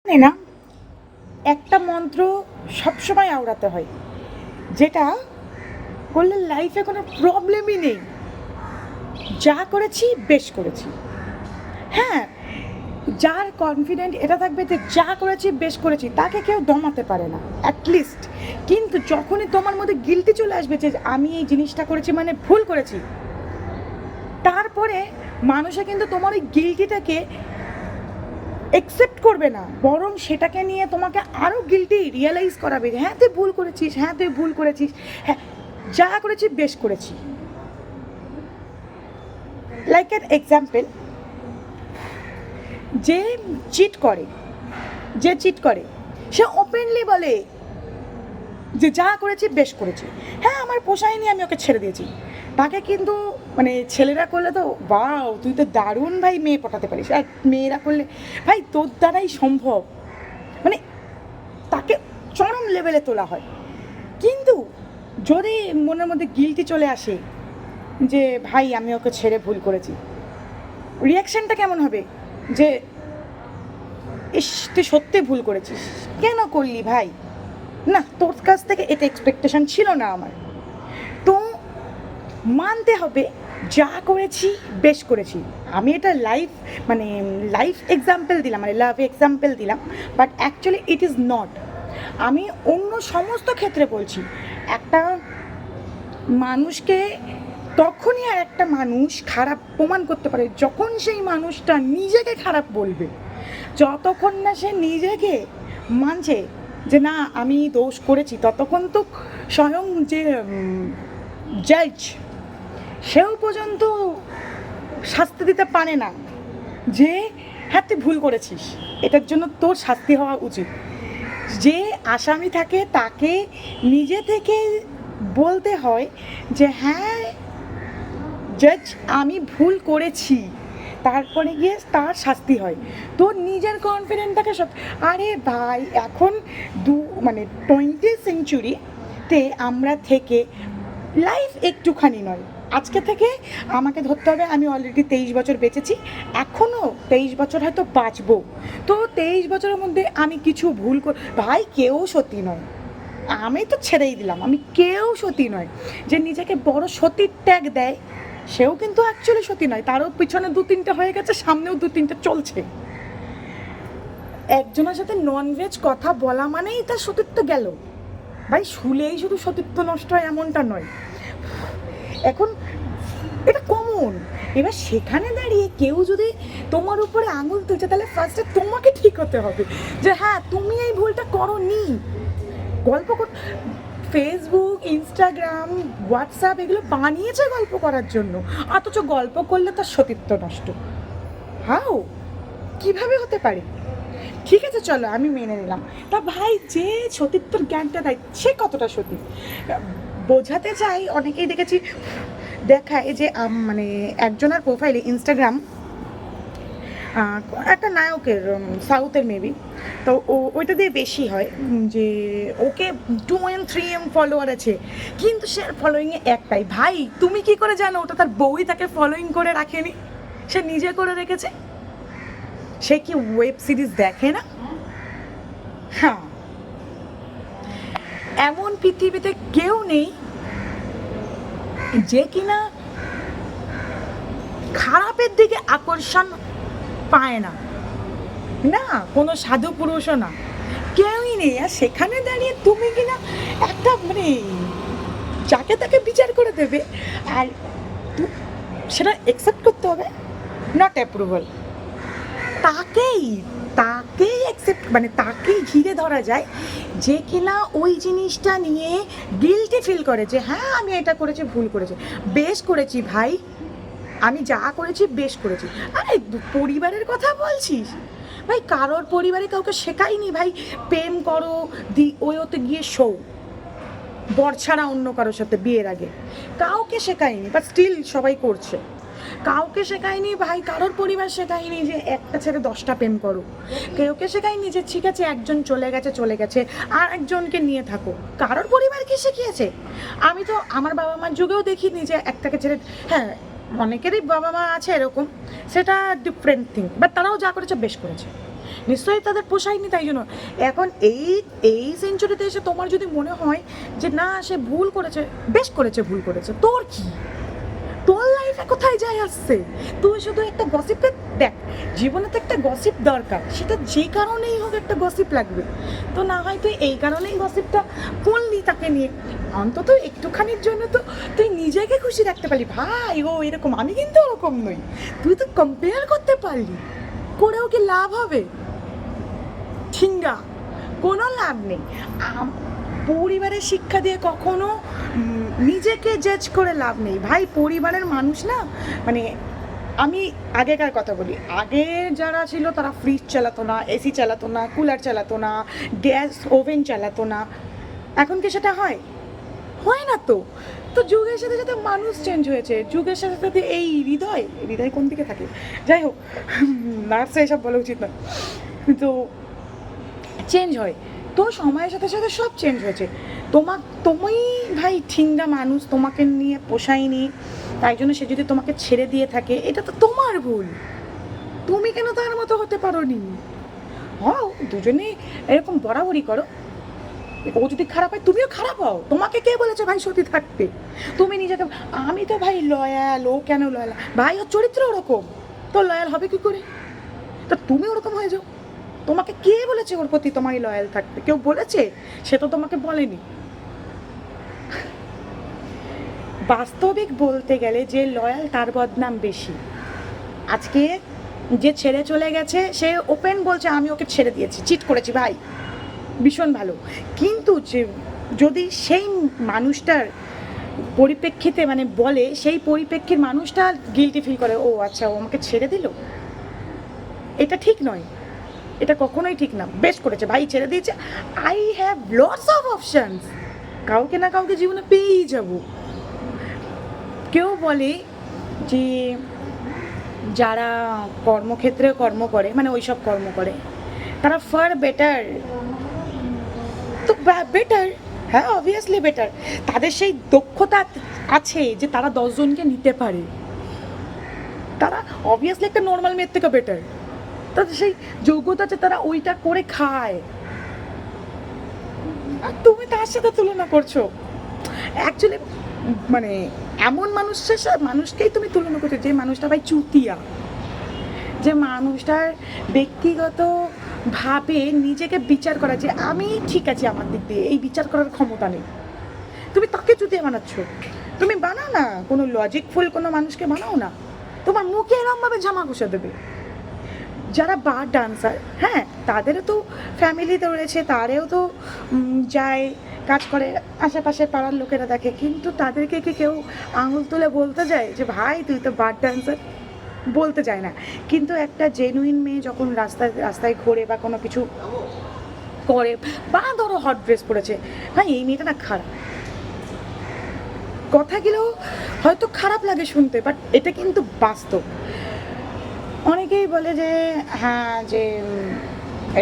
না, একটা মন্ত্র সবসময় আওড়াতে হয়, যেটা করলে লাইফে কোনো প্রবলেমই নেই। যা করেছি বেশ করেছি। হ্যাঁ, যার কনফিডেন্ট এটা থাকবে যে যা করেছি বেশ করেছি, তাকে কেউ দমাতে পারে না অ্যাটলিস্ট। কিন্তু যখনই তোমার মধ্যে গিল্টি চলে আসবে যে আমি এই জিনিসটা করেছি মানে ভুল করেছি, তারপরে মানুষে কিন্তু তোমার ওই গিল্টিটাকে একসেপ্ট করবে না, বরং সেটাকে নিয়ে তোমাকে আরও গিল্টি রিয়েলাইজ করাবে যে হ্যাঁ তুই ভুল করেছিস, হ্যাঁ তুই ভুল করেছিস, হ্যাঁ যা করেছি বেশ করেছি। লাইক অ্যান এক্সাম্পল, যে চিট করে সে ওপেনলি বলে যে যা করেছি বেশ করেছি, হ্যাঁ আমার পোষায়নি আমি ওকে ছেড়ে দিয়েছি। তাকে কিন্তু মানে ছেলেরা করলে তো বাও তুই তো দারুণ ভাই মেয়ে পটাতে পারিস, আর মেয়েরা করলে ভাই তোর দ্বারাই সম্ভব, মানে তাকে চরম লেভেলে তোলা হয়। কিন্তু যদি মনের মধ্যে গিল্টি চলে আসে যে ভাই আমি ওকে ছেড়ে ভুল করেছি, রিয়াকশানটা কেমন হবে যে ইস তুই সত্যি ভুল করেছিস, কেন করলি ভাই, না তোর কাছ থেকে এটা এক্সপেকটেশন ছিল না আমার। তো মানতে হবে যা করেছি বেশ করেছি। আমি এটা লাইফ এক্সাম্পল দিলাম, মানে লাভ এক্সাম্পল দিলাম, but actually it is not. আমি অন্য সমস্ত ক্ষেত্রে বলছি, একটা মানুষকে তখনই আর একটা মানুষ খারাপ প্রমাণ করতে পারে যখন সেই মানুষটা নিজেকে খারাপ বলবে। যতক্ষণ না সে নিজেকে মানছে যে না আমি দোষ করেছি, ততক্ষণ তো স্বয়ং যে জাজ সেও পর্যন্ত শাস্তি দিতে পারে না যে হ্যাঁ তুই ভুল করেছিস, এটার জন্য তোর শাস্তি হওয়া উচিত। যে আসামি থাকে তাকে নিজে থেকে বলতে হয় যে হ্যাঁ জাজ আমি ভুল করেছি, তারপরে গিয়ে তার শাস্তি হয়। তোর নিজের কনফিডেন্টটাকে সব, আরে ভাই এখন 20th সেঞ্চুরিতে আমরা থেকে লাইফ একটুখানি নয়, আজকে থেকে আমাকে ধরতে হবে আমি অলরেডি 23 বছর বেঁচেছি, এখনও 23 বছর হয়তো বাঁচবো। তো 23 বছরের মধ্যে আমি কিছু ভুল ভাই কেউ সত্যি নয়, আমি তো ছেড়েই দিলাম, আমি কেউ সতী নয়। যে নিজেকে বড় সতীর ট্যাগ দেয় সেও কিন্তু অ্যাকচুয়ালি সতী নয়, তারও পিছনে 2-3টে হয়ে গেছে, সামনেও 2-3টে চলছে। একজনের সাথে ননভেজ কথা বলা মানেই তার সতীত্ব গেল ভাই, শুলেই শুধু সতীত্ব নষ্ট হয় এমনটা নয়। এখন এটা কমন। এবার সেখানে দাঁড়িয়ে কেউ যদি তোমার উপরে আঙুল তুলছে, তাহলে ফার্স্টে তোমাকে ঠিক হতে হবে যে হ্যাঁ তুমি এই ভুলটা করোনি। গল্প ফেসবুক, ইনস্টাগ্রাম, হোয়াটসঅ্যাপ এগুলো বানিয়েছে গল্প করার জন্য, অথচ গল্প করলে তার সতীত্ব নষ্ট। হাউ, কিভাবে হতে পারে? ঠিক আছে চলো আমি মেনে নিলাম, তা ভাই যে সতীত্বর জ্ঞানটা দেয় সে কতটা সতী বোঝাতে চাই। অনেকেই দেখেছি দেখায় যে একজনের প্রোফাইলে ইনস্টাগ্রাম একটা নায়কের, সাউথের মেবি, তো ওইটা দিয়ে বেশি হয় যে ওকে 2M 3M ফলোয়ার আছে, কিন্তু সে ফলোয়িংয়ে একটাই। ভাই তুমি কি করে জানো ওটা তার বউই তাকে ফলোয়িং করে রাখেনি, সে নিজে করে রেখেছে? সে কি ওয়েব সিরিজ দেখে না? হ্যাঁ, এমন পৃথিবীতে কেউ নেই যে কিনা খারাপের দিকে আকর্ষণ পায় না, না কোনো সাধু পুরুষও না, কেউই নেই। আর সেখানে দাঁড়িয়ে তুমি কিনা একটা যাকে তাকে বিচার করে দেবে, আর সেটা অ্যাকসেপ্ট করতে হবে, নট অ্যাপ্রুভাল। তাকেই তাকেই অ্যাকসেপ্ট তাকেই ঘিরে ধরা যায় যে কিনা ওই জিনিসটা নিয়ে গিল্টি ফিল করে যে হ্যাঁ আমি এটা করেছি, ভুল করেছি, বেশ করেছি ভাই, আমি যা করেছি বেশ করেছি। আরে পরিবারের কথা বলছিস ভাই, কারোর পরিবারে কাউকে শেখায়নি ভাই প্রেম করো ওই ওতে গিয়ে শো বর ছাড়া অন্য কারোর সাথে বিয়ের আগে, কাউকে শেখায়নি, বাট স্টিল সবাই করছে। কাউকে শেখায়নি ভাই, কারোর পরিবার শেখায়নি যে একটা ছেড়ে 10টা প্রেম করো, কেউকে শেখায়নি যে ঠিক আছে একজন চলে গেছে আর একজনকে নিয়ে থাকো, কারোর পরিবার কি শিখিয়েছে? আমি তো আমার বাবা মার যুগেও দেখিনি যে একটাকে ছেড়ে, হ্যাঁ অনেকেরই বাবা মা আছে এরকম, সেটা ডিফারেন্ট থিং, বাট তারাও যা করেছে বেশ করেছে। নিশ্চয়ই তাদের পোষায়নি, তাই জন্য এখন এই এই সেঞ্চুরিতে এসে তোমার যদি মনে হয় যে না সে ভুল করেছে, বেশ করেছে, ভুল করেছে, তোর কি, তোর লাইফে কোথায় যায় আসছে? তুই শুধু একটা গসিপে দেখ, জীবনে তো একটা গসিপ দরকার, সেটা যে কারণেই হোক একটা গসিপ লাগবে। তো না হয় তুই এই কারণেই গসিপটা করলি তাকে নিয়ে, অন্তত একটুখানির জন্য তো তুই নিজেকে খুশি রাখতে পারলি, ভাই ও এরকম, আমি কিন্তু ওরকম নই। তুই তো কম্পেয়ার করতে পারলি, করেও কি লাভ হবে? ঠিঙ্গা, কোনো লাভ নেই। পরিবারের শিক্ষা দিয়ে কখনো নিজেকে জাজ করে লাভ নেই ভাই। পরিবারের মানুষ না, মানে আমি আগেকার কথা বলি, আগে যারা ছিল তারা ফ্রিজ চালাতো না, এসি চালাতো না, কুলার চালাতো না, গ্যাস ওভেন চালাতো না। এখন কি সেটা হয়? হয় না তো। তো যুগের সাথে সাথে মানুষ চেঞ্জ হয়েছে, যুগের সাথে সাথে এই হৃদয়, হৃদয় কোন দিকে থাকে, যাই হোক, নার্সে এসব বলা উচিত না, তো চেঞ্জ হয়। তো সময়ের সাথে সাথে সব চেঞ্জ হয়েছে। তুমি ভাই ঠিঙ্গা মানুষ, তোমাকে নিয়ে পোষায়নি, তাই জন্য সে যদি তোমাকে ছেড়ে দিয়ে থাকে, এটা তো তোমার ভুল। তুমি কেন তার মতো হতে পারোনি? হও, দুজনেই এরকম বরাবরই করো। ও যদি খারাপ হয় তুমিও খারাপ হও। তোমাকে কে বলেছে ভাই সতী থাকতে? তুমি নিজেকে, আমি তো ভাই লয়াল, ও কেন লয়াল? ভাই ওর চরিত্র ওরকম, তো লয়াল হবে কি করে? তা তুমি ওরকম হয়ে যাও। তোমাকে কে বলেছে ওর প্রতি তোমায় লয়াল থাকতে? কেউ বলেছে? সে তো তোমাকে বলেনি। বাস্তবিক বলতে গেলে যে লয়াল তার বদনাম বেশি। আজকে যে ছেড়ে চলে গেছে সে ওপেন বলছে আমি ওকে ছেড়ে দিয়েছি, চিট করেছি ভাই, ভীষণ ভালো। কিন্তু যে যদি সেই মানুষটার পরিপ্রেক্ষিতে মানে বলে, সেই পরিপ্রেক্ষির মানুষটা গিল্টি ফিল করে, ও আচ্ছা ও আমাকে ছেড়ে দিল, এটা ঠিক নয়, এটা কখনোই ঠিক না। বেশ করেছে ভাই, ছেড়ে দিয়েছে। I have lots of options, কাউকে না কাউকে জীবনে পেয়েই যাব। কেউ বলে যে যারা কর্মক্ষেত্রে কর্ম করে, মানে ওইসব কর্ম করে, তারা ফার বেটার। তো বেটার, হ্যাঁ অবভিয়াসলি বেটার। তাদের সেই দক্ষতা আছে যে তারা 10 জনকে নিতে পারে, তারা অবভিয়াসলি একটা নর্মাল মেয়ের থেকে বেটার। তাদের সেই যোগ্যতা আছে, তারা ওইটা করে খায়। আর তুমি তার সাথে তুলনা করছো, অ্যাকচুয়ালি মানে এমন মানুষকেই তুমি তুলনা করছো যে মানুষটা ভাই চুতিয়া, যে মানুষটার ব্যক্তিগত ভাবে নিজেকে বিচার করা, যে আমি ঠিক আছে আমার দিক দিয়ে, এই বিচার করার ক্ষমতা নেই, তুমি তাকে চুতিয়া বানাচ্ছ। তুমি বানাও না, কোনো লজিকফুল কোনো মানুষকে বানাও না, তোমার মুখে এরমভাবে জামা ঘষে দেবে। যারা বার ডান্সার, হ্যাঁ তাদেরও তো ফ্যামিলিতে রয়েছে, তারাও তো যায় কাজ করে, আশেপাশে পাড়ার লোকেরা দেখে, কিন্তু তাদেরকে কি কেউ আঙুল তুলে বলতে যায় যে ভাই তুই তো বার ডান্সার? বলতে যায় না। কিন্তু একটা জেনুইন মেয়ে যখন রাস্তায় রাস্তায় ঘোরে বা কোনো কিছু করে, বা ধরো হট ড্রেস পরেছে, ভাই এই মেয়েটা না খারাপ, কথাগুলো হয়তো খারাপ লাগে শুনতে, বাট এটা কিন্তু বাস্তব। অনেকেই বলে যে হ্যাঁ যে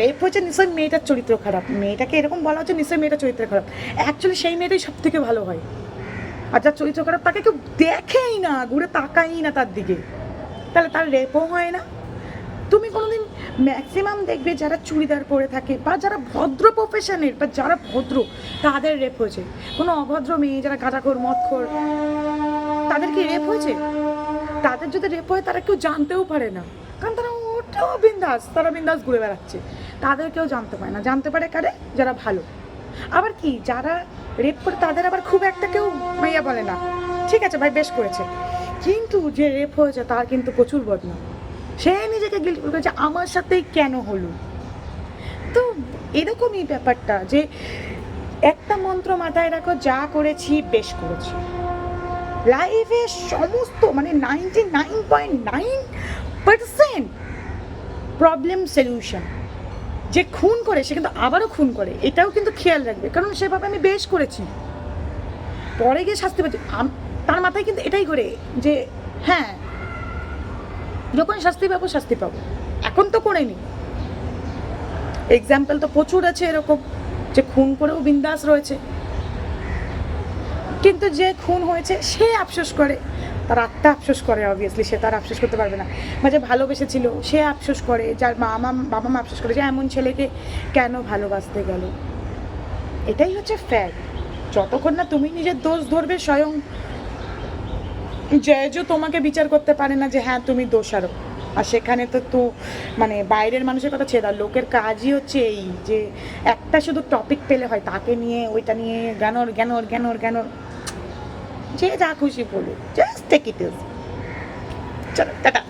রেপ হচ্ছে নিশ্চয়ই মেয়েটার চরিত্র খারাপ, মেয়েটাকে এরকম বলা হচ্ছে নিশ্চয়ই মেয়েটার চরিত্র খারাপ। অ্যাকচুয়ালি সেই মেয়েটাই সব থেকে ভালো হয়, আর যার চরিত্র খারাপ তাকে কেউ দেখেই না, ঘুরে তাকাই না তার দিকে, তাহলে তার রেপও হয় না। তুমি কোনোদিন ম্যাক্সিমাম দেখবে যারা চুড়িদার পরে থাকে বা যারা ভদ্র প্রফেশনের বা যারা ভদ্র, তাদের রেপ হয়েছে। কোনো অভদ্র মেয়ে যারা গাঁজাখোর মদখোর, তাদের কি রেপ হয়েছে? তাদের যদি রেপ হয় তারা কেউ জানতেও পারে না, কারণ তারা ওটাও বিন্দাস, তারা বিন্দাস ঘুরে বেড়াচ্ছে, তাদের কেউ জানতে পারে না। জানতে পারে কারে? যারা ভালো। আবার কি যারা রেপ করে তাদের আবার খুব একটা কেউ মাইয়া বলে না, ঠিক আছে ভাই বেশ করেছে, কিন্তু যে রেপ হয়েছে তার কিন্তু প্রচুর বদনাম, সে নিজেকে গিল্ট ফিল করেছে আমার সাথেই কেন হলো। তো এরকমই ব্যাপারটা, যে একটা মন্ত্র মাথায় রাখো, যা করেছি বেশ করেছি। লাইফে সমস্ত মানে 99.9% প্রবলেম সলিউশন। যে খুন করে সে কিন্তু আবারও খুন করে, এটাও কিন্তু খেয়াল রাখবে, কারণ সেভাবে আমি বেশ করেছি, পরে গিয়ে শাস্তি পাচ্ছি। তার মাথায় কিন্তু এটাই করে যে হ্যাঁ যখন শাস্তি পাবো শাস্তি পাবো, এখন তো করেনি। এক্সাম্পল তো প্রচুর আছে এরকম, যে খুন করেও বিন্দাস রয়েছে, কিন্তু যে খুন হয়েছে সে আফসোস করে তার আত্মা আফসোস করে, অবভিয়াসলি সে তার আফসোস করতে পারবে না। বা যে ভালোবেসেছিল সে আফসোস করে, যার বাবা মা আফসোস করে যে এমন ছেলেকে কেন ভালোবাসতে গেল। এটাই হচ্ছে ফ্যাক্ট। যতক্ষণ না তুমি নিজের দোষ ধরবে, স্বয়ং জয়জও তোমাকে বিচার করতে পারে না যে হ্যাঁ তুমি দোষারোপ। আর সেখানে তো মানে বাইরের মানুষের কথা ছেড়ে দাও, লোকের কাজই হচ্ছে এই যে একটা শুধু টপিক পেলে হয় তাকে নিয়ে, ওইটা নিয়ে জ্ঞানর জ্ঞানর জ্ঞানর জ্ঞানর, যে যা খুশি বলুক, জাস্ট টেক ইট ইজ। চলো টাটা।